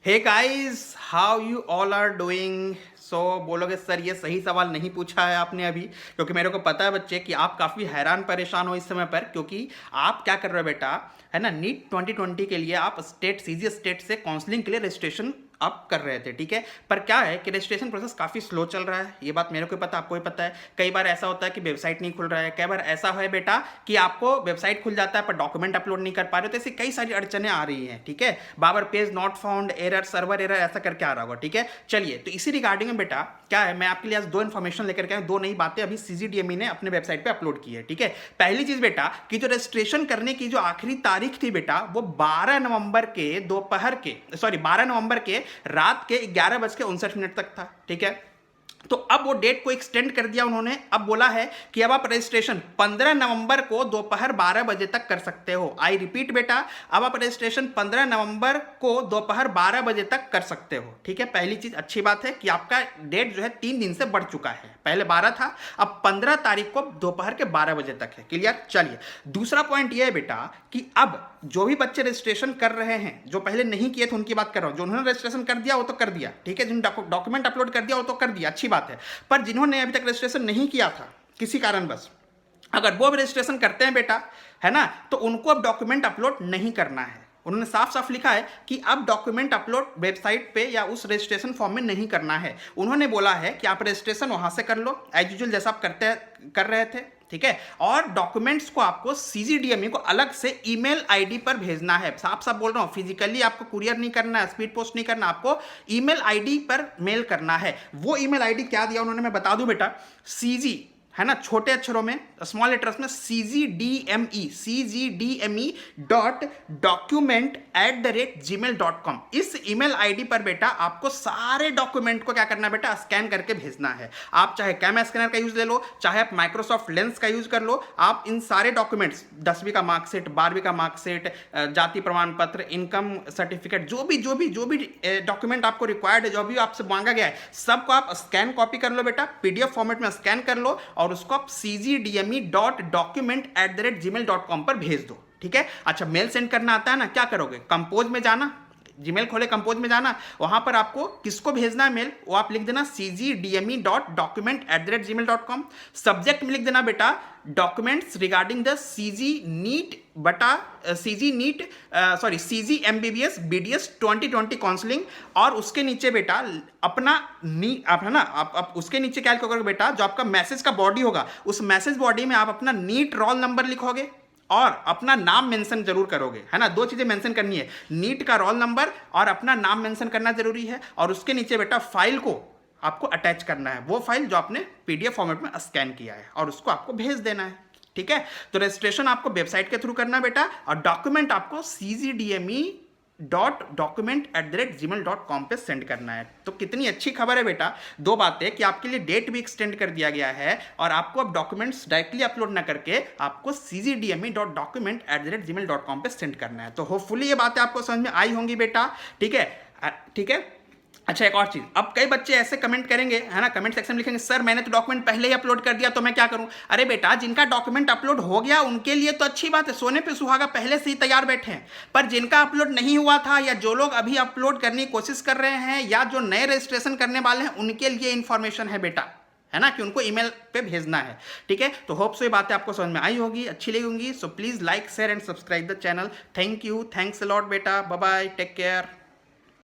Hey guys, how you all are doing. So बोलोगे sir ये सही सवाल नहीं पूछा है आपने अभी, क्योंकि मेरे को पता है बच्चे कि आप काफ़ी हैरान परेशान हो इस समय पर, क्योंकि आप क्या कर रहे हो बेटा, है ना। नीट 2020 के लिए आप स्टेट सीजी स्टेट से काउंसलिंग के लिए रजिस्ट्रेशन आप कर रहे थे, ठीक है। पर क्या है कि रजिस्ट्रेशन प्रोसेस काफ़ी स्लो चल रहा है, ये बात मेरे को पता, आपको भी पता है। कई बार ऐसा होता है कि वेबसाइट नहीं खुल रहा है, कई बार ऐसा है बेटा कि आपको वेबसाइट खुल जाता है पर डॉक्यूमेंट अपलोड नहीं कर पा रहे हो, तो ऐसी कई सारी अड़चने आ रही हैं, ठीक है। बाबर page not found, error, server error, ऐसा करके आ रहा होगा, ठीक है। चलिए, तो इसी रिगार्डिंग में बेटा क्या है, मैं आपके लिए आज दो इन्फॉर्मेशन लेकर के आया, दो नई बातें अभी सीजीडीएमई ने अपने वेबसाइट पे अपलोड की है, ठीक है। पहली चीज बेटा कि जो रजिस्ट्रेशन करने की जो आखिरी तारीख थी बेटा, वो 12 नवंबर के दोपहर के 12 नवंबर के रात के 11:59 तक था, ठीक है। तो अब वो डेट को एक्सटेंड कर दिया उन्होंने। अब बोला है कि अब आप रजिस्ट्रेशन 15 नवंबर को दोपहर 12 बजे तक कर सकते हो। आई रिपीट बेटा, अब आप रजिस्ट्रेशन 15 नवंबर को दोपहर 12 बजे तक कर सकते हो, ठीक है। पहली चीज अच्छी बात है कि आपका डेट जो है 3 दिन से बढ़ चुका है, पहले 12 था, अब 15 तारीख को दोपहर के 12 बजे तक है। क्लियर। चलिए, दूसरा पॉइंट यह है बेटा कि अब जो भी बच्चे रजिस्ट्रेशन कर रहे हैं, जो पहले नहीं किए थे उनकी बात कर रहा हूं, जो उन्होंने रजिस्ट्रेशन कर दिया वो तो कर दिया, ठीक है। जिन्होंने डॉक्यूमेंट अपलोड कर दिया वो तो कर दिया, अच्छी बात है। पर जिन्होंने अभी तक रजिस्ट्रेशन नहीं किया था किसी कारणवश, अगर वो भी रजिस्ट्रेशन करते हैं बेटा, है ना, तो उनको अब डॉक्यूमेंट अपलोड नहीं करना है। उन्होंने साफ साफ लिखा है कि अब डॉक्यूमेंट अपलोड वेबसाइट पे या उस रजिस्ट्रेशन फॉर्म में नहीं करना है। उन्होंने बोला है कि आप रजिस्ट्रेशन वहां से कर लो एज यूजुअल जैसा आप कर रहे थे, ठीक है। और डॉक्यूमेंट्स को आपको सीजीडीएमई को अलग से ईमेल आईडी पर भेजना है। साफ साफ बोल रहा हूं, फिजिकली आपको कुरियर नहीं करना है, स्पीड पोस्ट नहीं करना, आपको ईमेल आईडी पर मेल करना है। वो ईमेल आईडी क्या दिया उन्होंने, मैं बता दूं बेटा, सीजी, है ना, छोटे अक्षरों में स्मॉल लेटर्स में cgdme.document@gmail.com। इस ईमेल आईडी पर बेटा आपको सारे डॉक्यूमेंट को क्या करना है बेटा, स्कैन करके भेजना है। आप चाहे कैम स्कैनर का यूज ले लो, चाहे आप माइक्रोसॉफ्ट लेंस का यूज कर लो, आप इन सारे डॉक्यूमेंट्स 10वीं का मार्कशीट, 12वीं का मार्कशीट, जाति प्रमाण पत्र, इनकम सर्टिफिकेट, जो भी डॉक्यूमेंट आपको रिक्वायर्ड है, जो भी आपसे मांगा गया है, सबको आप स्कैन कॉपी कर लो बेटा, पीडीएफ फॉर्मेट में स्कैन कर लो और उसको आप cgdme.document@gmail.com पर भेज दो, ठीक है। अच्छा, मेल सेंड करना आता है ना, क्या करोगे, कंपोज में जाना, जीमेल खोले कंपोज में जाना, वहां पर आपको किसको भेजना है मेल, वो आप लिख देना cgdme.document@gmail.com। सब्जेक्ट में लिख देना बेटा documents regarding the CG MBBS BDS 2020 counselling. और उसके नीचे बेटा अपना आप है ना, आप उसके नीचे क्या लिखोगे बेटा, जो आपका मैसेज का बॉडी होगा, उस मैसेज बॉडी में आप अपना नीट रोल नंबर लिखोगे और अपना नाम मेंशन जरूर करोगे, है ना। दो चीजें मेंशन करनी है, नीट का रोल नंबर और अपना नाम मेंशन करना जरूरी है। और उसके नीचे बेटा फाइल को आपको अटैच करना है, वो फाइल जो आपने पीडीएफ फॉर्मेट में स्कैन किया है, और उसको आपको भेज देना है, ठीक है। तो रजिस्ट्रेशन आपको वेबसाइट के थ्रू करना बेटा, और डॉक्यूमेंट आपको cgdme.document@gmail.com पे सेंड करना है। तो कितनी अच्छी खबर है बेटा, दो बातें कि आपके लिए डेट भी एक्सटेंड कर दिया गया है, और आपको अब डॉक्यूमेंट्स डायरेक्टली अपलोड ना करके आपको cgdme.document@gmail.com पे सेंड करना है। तो होपफुली ये बातें आपको समझ में आई होंगी बेटा, ठीक है, ठीक है। अच्छा, एक और चीज, अब कई बच्चे ऐसे कमेंट करेंगे, है ना, कमेंट सेक्शन में लिखेंगे, सर मैंने तो डॉक्यूमेंट पहले ही अपलोड कर दिया तो मैं क्या करूं। अरे बेटा, जिनका डॉक्यूमेंट अपलोड हो गया उनके लिए तो अच्छी बात है, सोने पे सुहागा, पहले से ही तैयार बैठे हैं। पर जिनका अपलोड नहीं हुआ था, या जो लोग अभी अपलोड करने की कोशिश कर रहे हैं, या जो नए रजिस्ट्रेशन करने वाले हैं, उनके लिए इंफॉर्मेशन है बेटा, है ना, कि उनको ईमेल पे भेजना है, ठीक है। तो होप सो ये बातें आपको समझ में आई होगी, अच्छी लगी होंगी। So please like, share and subscribe the channel. Thank you, thanks a lot बेटा, बाय बाय, टेक केयर।